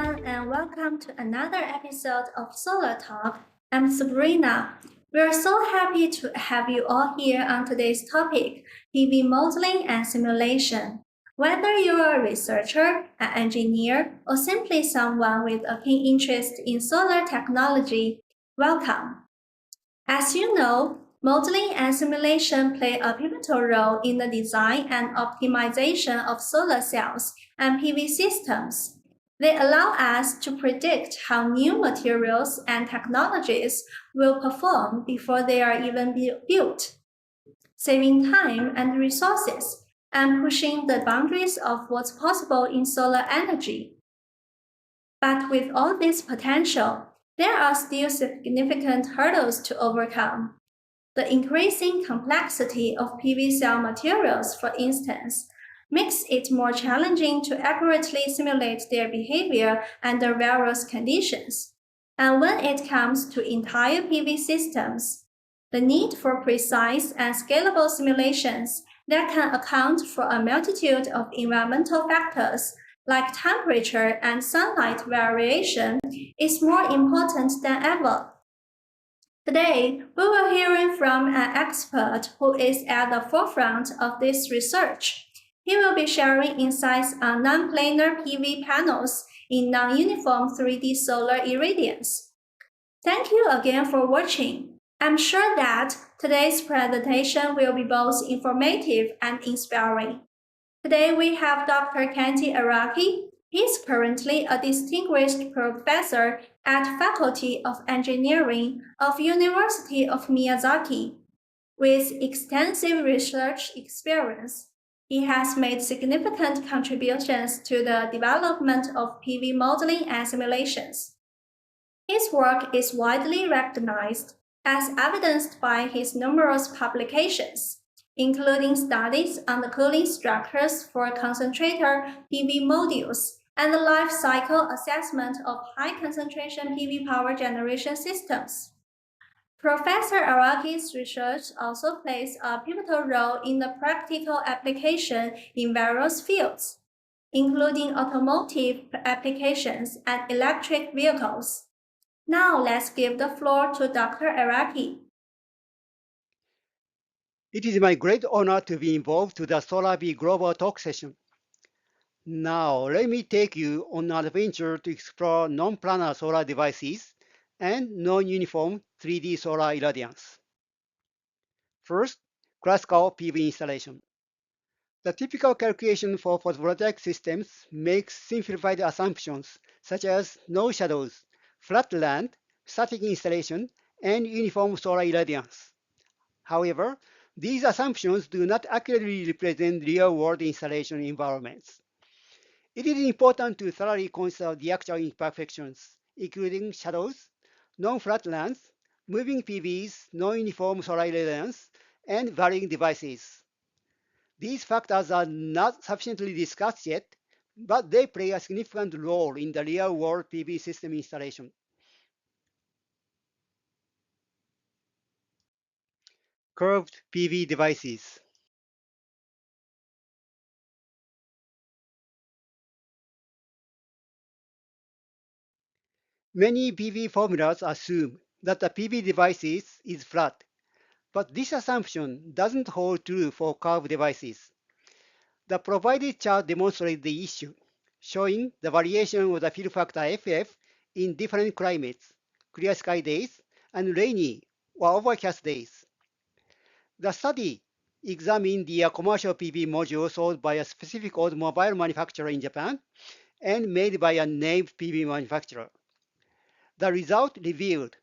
everyone, and welcome to another episode of Solar Talk. I'm Sabrina. We're so happy to have you all here on today's topic, PV modeling and simulation. Whether you're a researcher, an engineer, or simply someone with a keen interest in solar technology, welcome. As you know, modeling and simulation play a pivotal role in the design and optimization of solar cells and PV systems. They allow us to predict how new materials and technologies will perform before they are even built, saving time and resources and pushing the boundaries of what's possible in solar energy. But with all this potential, there are still significant hurdles to overcome. The increasing complexity of PV cell materials, for instance, makes it more challenging to accurately simulate their behavior under various conditions. And when it comes to entire PV systems, the need for precise and scalable simulations that can account for a multitude of environmental factors like temperature and sunlight variation is more important than ever. Today, we will hearing from an expert who is at the forefront of this research. He will be sharing insights on non-planar PV panels in non-uniform 3D solar irradiance. Thank you again for watching. I'm sure that today's presentation will be both informative and inspiring. Today we have Dr. Kenji Araki. He's currently a distinguished professor at Faculty of Engineering of University of Miyazaki. With extensive research experience, he has made significant contributions to the development of PV modeling and simulations. His work is widely recognized, as evidenced by his numerous publications, including studies on the cooling structures for concentrator PV modules and the life cycle assessment of high-concentration PV power generation systems. Professor Araki's research also plays a pivotal role in the practical application in various fields, including automotive applications and electric vehicles. Now let's give the floor to Dr. Araki. It is my great honor to be involved to the SolarB Global Talk session. Now, let me take you on an adventure to explore non-planar solar devices and non-uniform 3D solar irradiance. First, classical PV installation. The typical calculation for photovoltaic systems makes simplified assumptions such as no shadows, flat land, static installation, and uniform solar irradiance. However, these assumptions do not accurately represent real-world installation environments. It is important to thoroughly consider the actual imperfections, including shadows, non-flat lands, moving PVs, non-uniform solar irradiance, and varying devices. These factors are not sufficiently discussed yet, but they play a significant role in the real-world PV system installation. Curved PV devices. Many PV formulas assume that the PV device is flat, but this assumption doesn't hold true for curved devices. The provided chart demonstrates the issue, showing the variation of the fill factor FF in different climates, clear sky days, and rainy or overcast days. The study examined the commercial PV module sold by a specific automobile manufacturer in Japan and made by a named PV manufacturer. The result revealed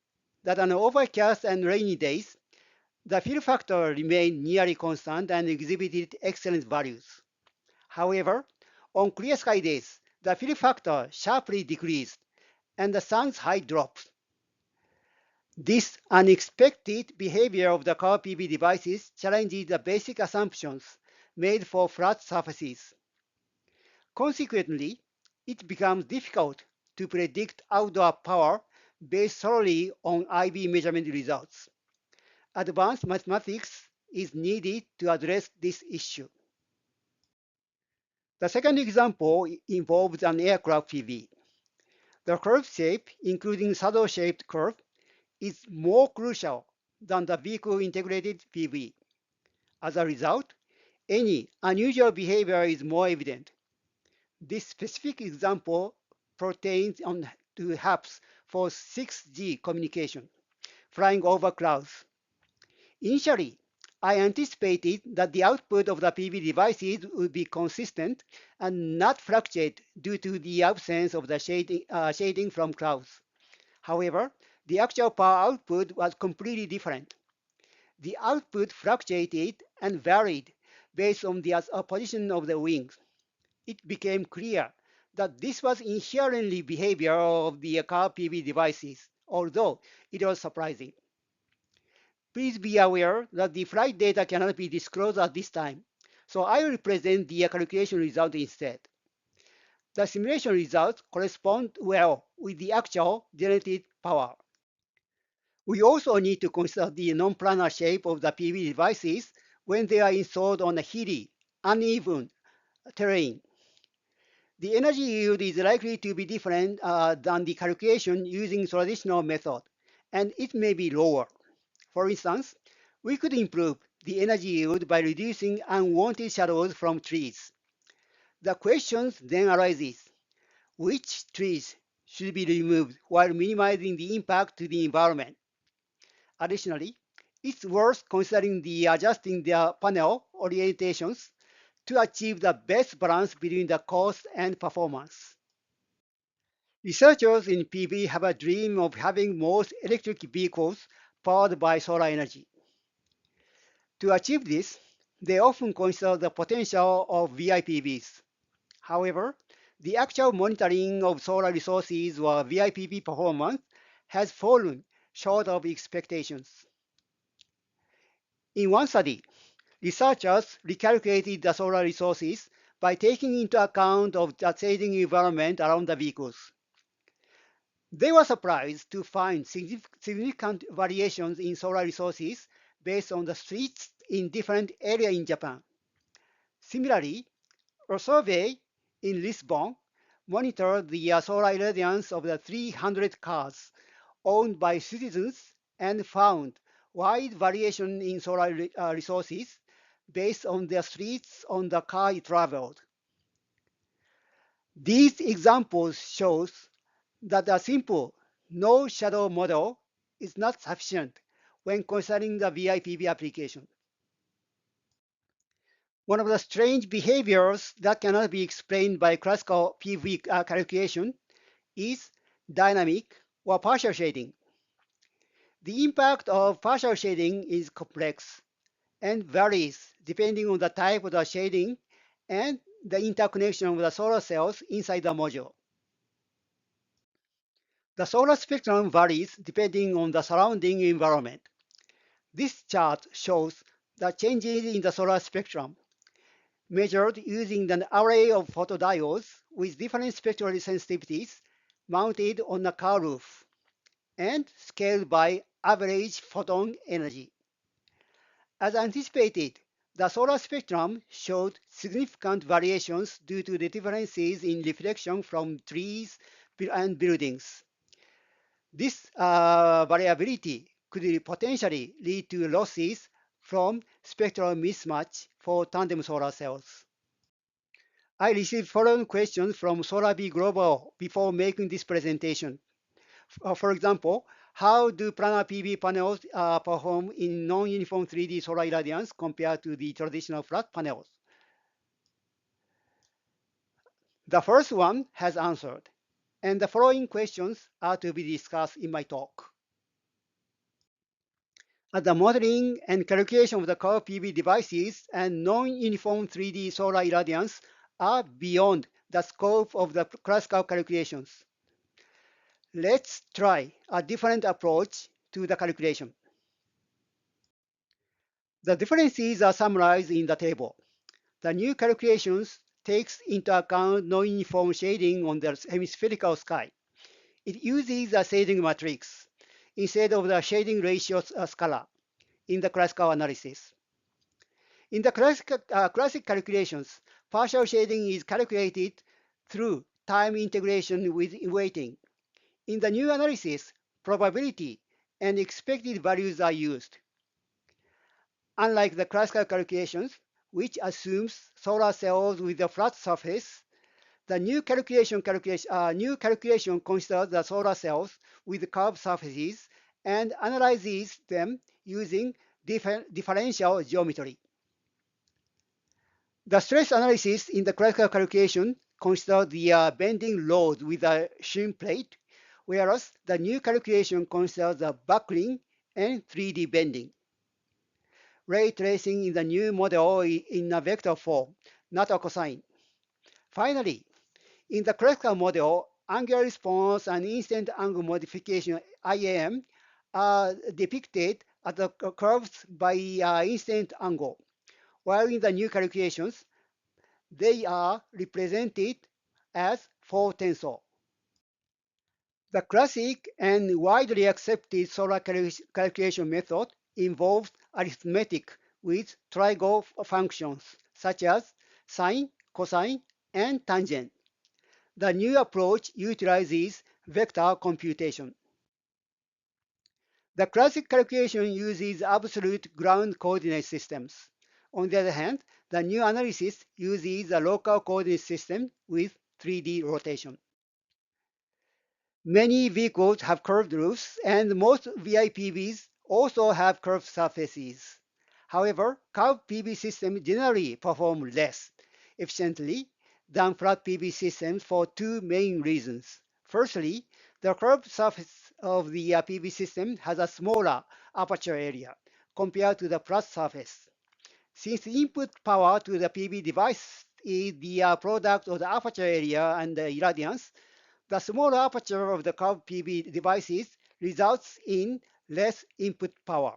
that on overcast and rainy days, the fill factor remained nearly constant and exhibited excellent values. However, on clear sky days, the fill factor sharply decreased and the sun's height dropped. This unexpected behavior of the curved PV devices challenges the basic assumptions made for flat surfaces. Consequently, it becomes difficult to predict outdoor power based solely on IV measurement results. Advanced mathematics is needed to address this issue. The second example involves an aircraft PV. The curve shape, including saddle-shaped curve, is more crucial than the vehicle-integrated PV. As a result, any unusual behavior is more evident. This specific example pertains to HAPS for 6G communication, flying over clouds. Initially, I anticipated that the output of the PV devices would be consistent and not fluctuate due to the absence of the shading from clouds. However, the actual power output was completely different. The output fluctuated and varied based on the position of the wings. It became clear that this was inherently behavior of the car PV devices, although it was surprising. Please be aware that the flight data cannot be disclosed at this time, so I will present the calculation result instead. The simulation results correspond well with the actual generated power. We also need to consider the non-planar shape of the PV devices when they are installed on a hilly, uneven terrain. The energy yield is likely to be different than the calculation using traditional method, and it may be lower. For instance, we could improve the energy yield by reducing unwanted shadows from trees. The question then arises, which trees should be removed while minimizing the impact to the environment? Additionally, it's worth considering adjusting the panel orientations to achieve the best balance between the cost and performance. Researchers in PV have a dream of having most electric vehicles powered by solar energy. To achieve this, they often consider the potential of VIPVs. However, the actual monitoring of solar resources or VIPV performance has fallen short of expectations. In one study, researchers recalculated the solar resources by taking into account of the shading environment around the vehicles. They were surprised to find significant variations in solar resources based on the streets in different areas in Japan. Similarly, a survey in Lisbon monitored the solar irradiance of the 300 cars owned by citizens and found wide variation in solar resources based on the streets on the car it traveled. These examples show that a simple no shadow model is not sufficient when considering the VIPV application. One of the strange behaviors that cannot be explained by classical PV calculation is dynamic or partial shading. The impact of partial shading is complex and varies depending on the type of the shading and the interconnection of the solar cells inside the module. The solar spectrum varies depending on the surrounding environment. This chart shows the changes in the solar spectrum measured using an array of photodiodes with different spectral sensitivities mounted on a car roof and scaled by average photon energy. As anticipated, the solar spectrum showed significant variations due to the differences in reflection from trees and buildings. This variability could potentially lead to losses from spectral mismatch for tandem solar cells. I received following questions from SolarB Global before making this presentation. For example, how do planar PV panels perform in non-uniform 3D solar irradiance compared to the traditional flat panels? The first one has answered, and the following questions are to be discussed in my talk. The modeling and calculation of the curved PV devices and non-uniform 3D solar irradiance are beyond the scope of the classical calculations. Let's try a different approach to the calculation. The differences are summarized in the table. The new calculations takes into account non-uniform shading on the hemispherical sky. It uses a shading matrix instead of the shading ratio scalar in the classical analysis. In the classic calculations, partial shading is calculated through time integration with weighting. In the new analysis, probability and expected values are used. Unlike the classical calculations, which assumes solar cells with a flat surface, the new calculation considers the solar cells with curved surfaces and analyzes them using differential geometry. The stress analysis in the classical calculation considers the bending load with a shim plate, whereas the new calculation considers the buckling and 3D bending. Ray tracing in the new model in a vector form, not a cosine. Finally, in the classical model, angular response and instant angle modification IAM are depicted as the curves by instant angle, while in the new calculations, they are represented as 4 tensor. The classic and widely accepted solar calculation method involves arithmetic with trigo functions such as sine, cosine, and tangent. The new approach utilizes vector computation. The classic calculation uses absolute ground coordinate systems. On the other hand, the new analysis uses a local coordinate system with 3D rotation. Many vehicles have curved roofs, and most VIPVs also have curved surfaces. However, curved PV systems generally perform less efficiently than flat PV systems for two main reasons. Firstly, the curved surface of the PV system has a smaller aperture area compared to the flat surface. Since the input power to the PV device is the product of the aperture area and the irradiance, the smaller aperture of the curved PV devices results in less input power.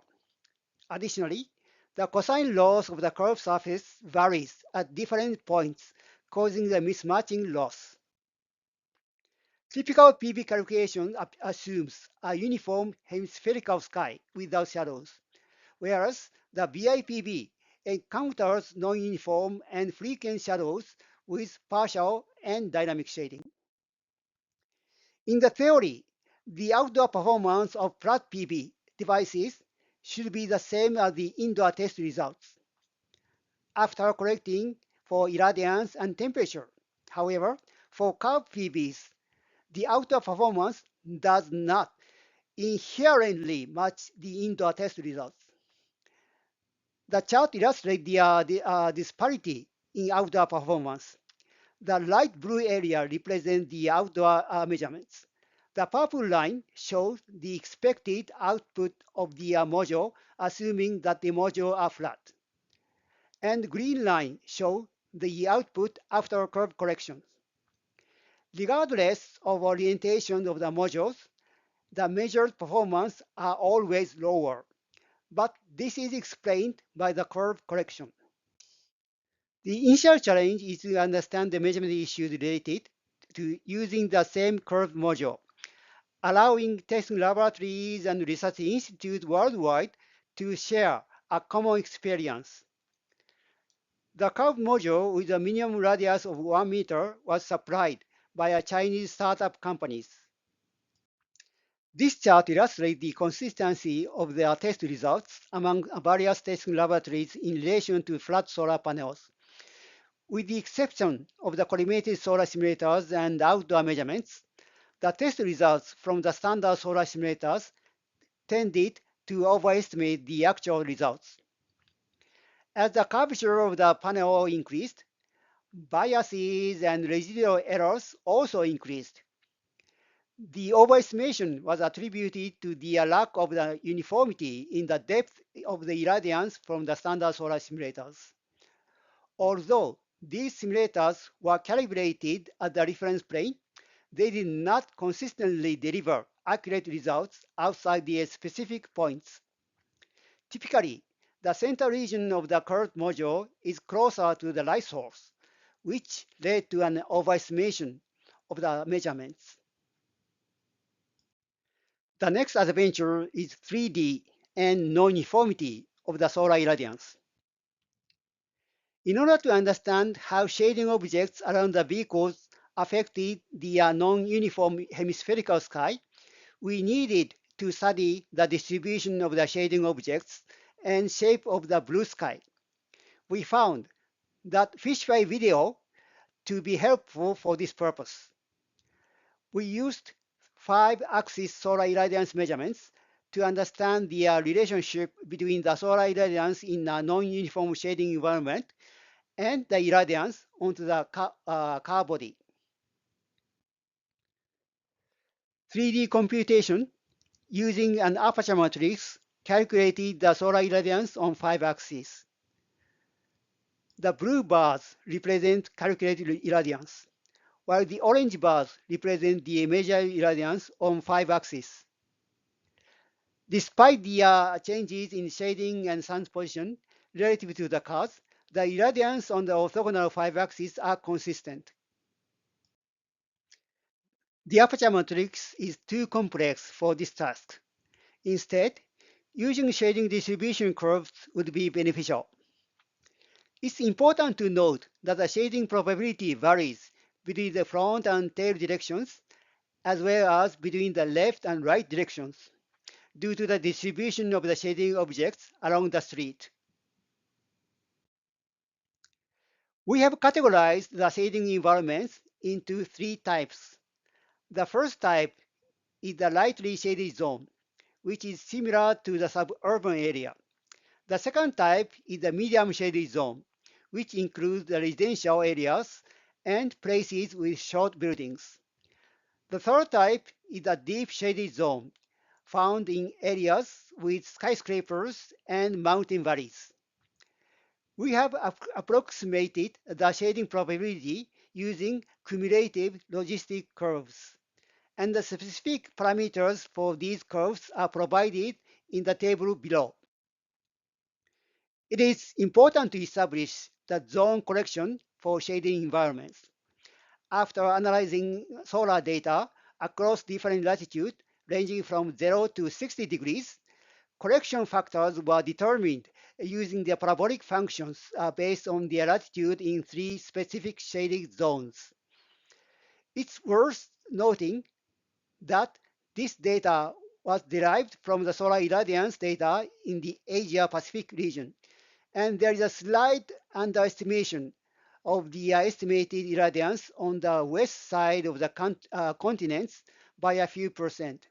Additionally, the cosine loss of the curved surface varies at different points, causing the mismatching loss. Typical PV calculation assumes a uniform hemispherical sky without shadows, whereas the BIPV encounters non-uniform and frequent shadows with partial and dynamic shading. In the theory, the outdoor performance of flat PV devices should be the same as the indoor test results after correcting for irradiance and temperature. However, for curved PVs, the outdoor performance does not inherently match the indoor test results. The chart illustrates the disparity in outdoor performance. The light blue area represents the outdoor measurements. The purple line shows the expected output of the module, assuming that the module are flat. And the green line shows the output after curve correction. Regardless of orientation of the modules, the measured performance are always lower, but this is explained by the curve correction. The initial challenge is to understand the measurement issues related to using the same curved module, allowing testing laboratories and research institutes worldwide to share a common experience. The curved module with a minimum radius of 1 meter was supplied by a Chinese startup companies. This chart illustrates the consistency of their test results among various testing laboratories in relation to flat solar panels. With the exception of the collimated solar simulators and outdoor measurements, the test results from the standard solar simulators tended to overestimate the actual results. As the curvature of the panel increased, biases and residual errors also increased. The overestimation was attributed to the lack of the uniformity in the depth of the irradiance from the standard solar simulators. Although these simulators were calibrated at the reference plane, they did not consistently deliver accurate results outside the specific points. Typically, the center region of the curved module is closer to the light source, which led to an overestimation of the measurements. The next adventure is 3D and non-uniformity of the solar irradiance. In order to understand how shading objects around the vehicles affected the non-uniform hemispherical sky, we needed to study the distribution of the shading objects and shape of the blue sky. We found that fisheye video to be helpful for this purpose. We used 5-axis solar irradiance measurements to understand the relationship between the solar irradiance in a non-uniform shading environment and the irradiance onto the car body. 3D computation using an aperture matrix calculated the solar irradiance on 5 axes. The blue bars represent calculated irradiance, while the orange bars represent the measured irradiance on 5 axes. Despite the changes in shading and sun's position relative to the cars, the irradiance on the orthogonal 5 axes are consistent. The aperture matrix is too complex for this task. Instead, using shading distribution curves would be beneficial. It's important to note that the shading probability varies between the front and tail directions, as well as between the left and right directions, due to the distribution of the shading objects along the street. We have categorized the shading environments into 3 types. The first type is the lightly shaded zone, which is similar to the suburban area. The second type is the medium shaded zone, which includes the residential areas and places with short buildings. The third type is the deep shaded zone, found in areas with skyscrapers and mountain valleys. We have approximated the shading probability using cumulative logistic curves, and the specific parameters for these curves are provided in the table below. It is important to establish the zone correction for shading environments. After analyzing solar data across different latitudes ranging from 0 to 60 degrees, correction factors were determined using the parabolic functions based on their latitude in 3 specific shading zones. It's worth noting that this data was derived from the solar irradiance data in the Asia-Pacific region, and there is a slight underestimation of the estimated irradiance on the west side of the continents by a few percent.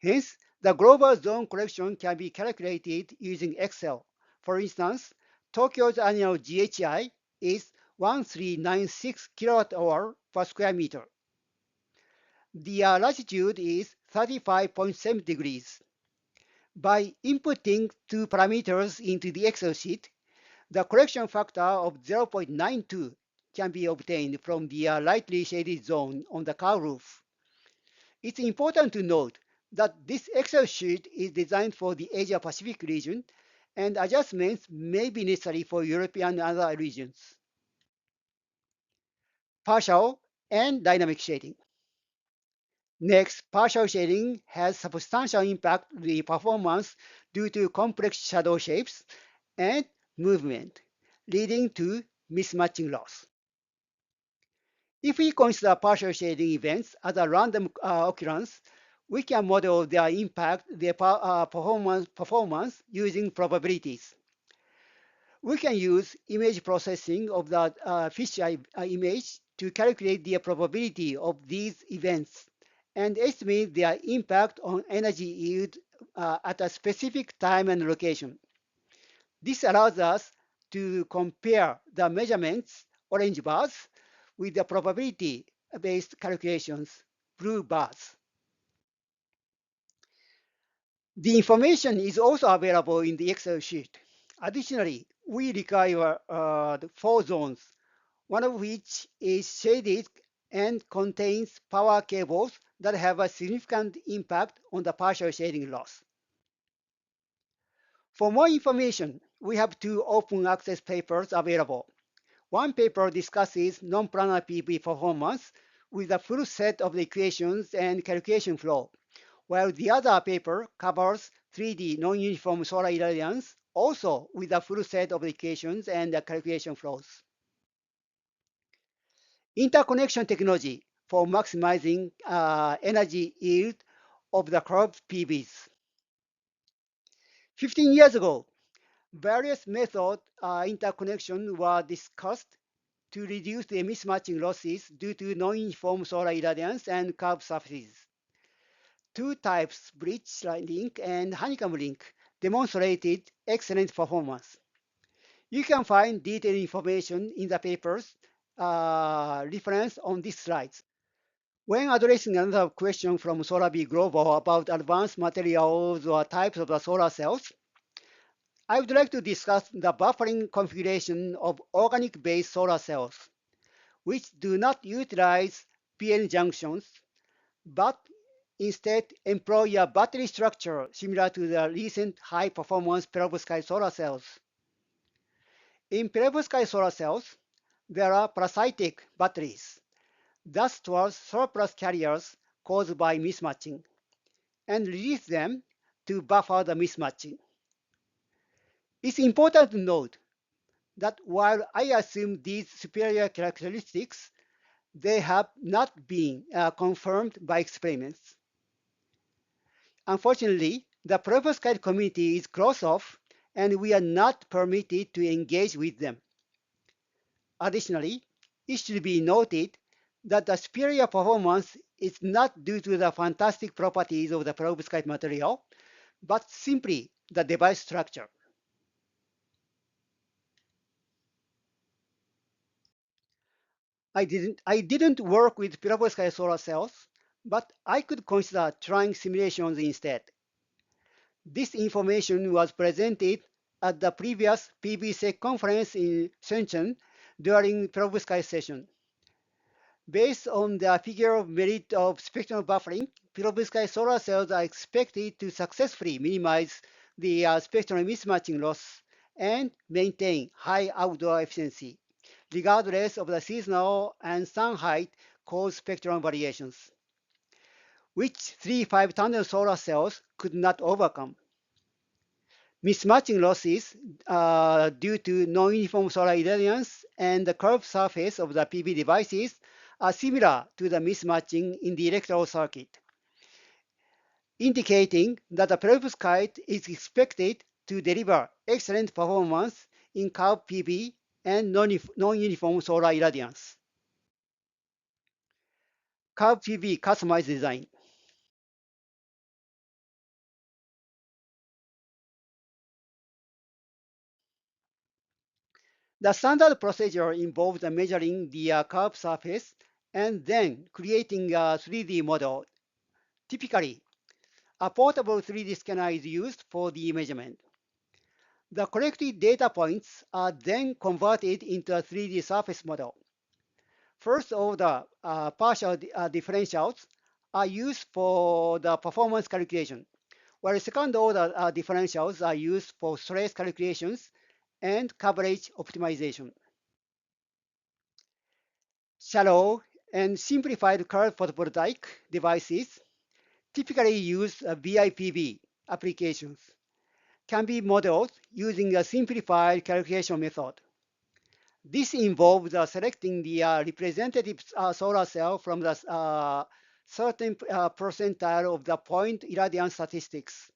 Hence, the global zone correction can be calculated using Excel. For instance, Tokyo's annual GHI is 1396 kilowatt-hour per square meter. The latitude is 35.7 degrees. By inputting 2 parameters into the Excel sheet, the correction factor of 0.92 can be obtained from the lightly shaded zone on the car roof. It's important to note that this Excel sheet is designed for the Asia-Pacific region, and adjustments may be necessary for European and other regions. Partial and dynamic shading. Next, partial shading has substantial impact on the performance due to complex shadow shapes and movement, leading to mismatching loss. If we consider partial shading events as a random occurrence, we can model their impact, their performance using probabilities. We can use image processing of the fisheye image to calculate the probability of these events and estimate their impact on energy yield at a specific time and location. This allows us to compare the measurements, orange bars, with the probability-based calculations, blue bars. The information is also available in the Excel sheet. Additionally, we require 4 zones, one of which is shaded and contains power cables that have a significant impact on the partial shading loss. For more information, we have 2 open access papers available. One paper discusses non-planar PV performance with a full set of the equations and calculation flow, while the other paper covers 3D non-uniform solar irradiance, also with a full set of the equations and the calculation flows. interconnection technology for maximizing energy yield of the curved PVs. 15 years ago, various methods interconnection were discussed to reduce the mismatching losses due to non-uniform solar irradiance and curved surfaces. Two types, bridge link and honeycomb link, demonstrated excellent performance. You can find detailed information in the papers reference on these slides. When addressing another question from SolarB Global about advanced materials or types of the solar cells, I would like to discuss the buffering configuration of organic-based solar cells, which do not utilize PN junctions, but instead employ a battery structure similar to the recent high-performance perovskite solar cells. In perovskite solar cells, there are parasitic batteries that store surplus carriers caused by mismatching and release them to buffer the mismatching. It's important to note that while I assume these superior characteristics, they have not been confirmed by experiments. Unfortunately, the perovskite community is closed off and we are not permitted to engage with them. Additionally, it should be noted that the superior performance is not due to the fantastic properties of the perovskite material, but simply the device structure. I didn't work with perovskite solar cells, but I could consider trying simulations instead. This information was presented at the previous PVSec conference in Shenzhen during perovskite session. Based on the figure of merit of spectral buffering, perovskite solar cells are expected to successfully minimize the spectral mismatching loss and maintain high outdoor efficiency, regardless of the seasonal and sun height caused spectrum variations, which 3-5 tandem solar cells could not overcome. Mismatching losses due to non-uniform solar irradiance and the curved surface of the PV devices are similar to the mismatching in the electrical circuit, indicating that the perovskite is expected to deliver excellent performance in curved PV and non-uniform solar irradiance. Curved PV customized design. The standard procedure involves measuring the curved surface and then creating a 3D model. Typically, a portable 3D scanner is used for the measurement. The collected data points are then converted into a 3D surface model. First order partial differentials are used for the performance calculation, while second order differentials are used for stress calculations and coverage optimization. Shallow and simplified curved photovoltaic devices typically use BIPV applications can be modeled using a simplified calculation method. This involves selecting the representative solar cell from the certain percentile of the point irradiance statistics,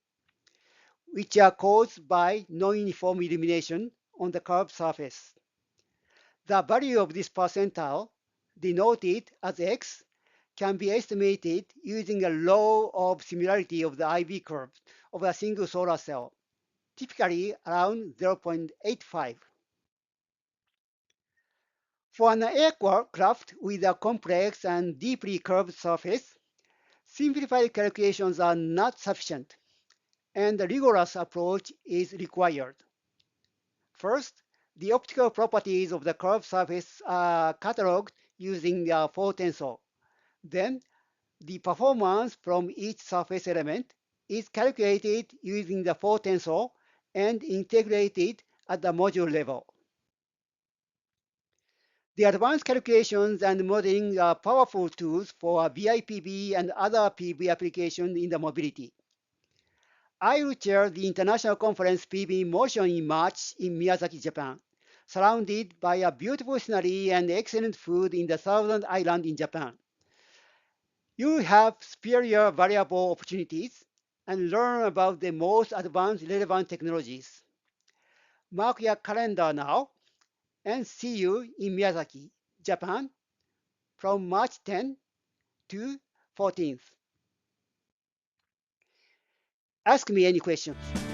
which are caused by non-uniform illumination on the curved surface. The value of this percentile, denoted as x, can be estimated using a law of similarity of the IV curve of a single solar cell, typically around 0.85. For an aircraft with a complex and deeply curved surface, simplified calculations are not sufficient, and a rigorous approach is required. First, the optical properties of the curved surface are cataloged using the 4 tensor. Then, the performance from each surface element is calculated using the 4 tensor and integrated at the module level. The advanced calculations and modeling are powerful tools for BIPV and other PV applications in the mobility. I will chair the International Conference PV Motion in March in Miyazaki, Japan. surrounded by a beautiful scenery and excellent food in the southern island in Japan. You will have superior variable opportunities and learn about the most advanced relevant technologies. Mark your calendar now and see you in Miyazaki, Japan from March 10 to 14th. Ask me any questions.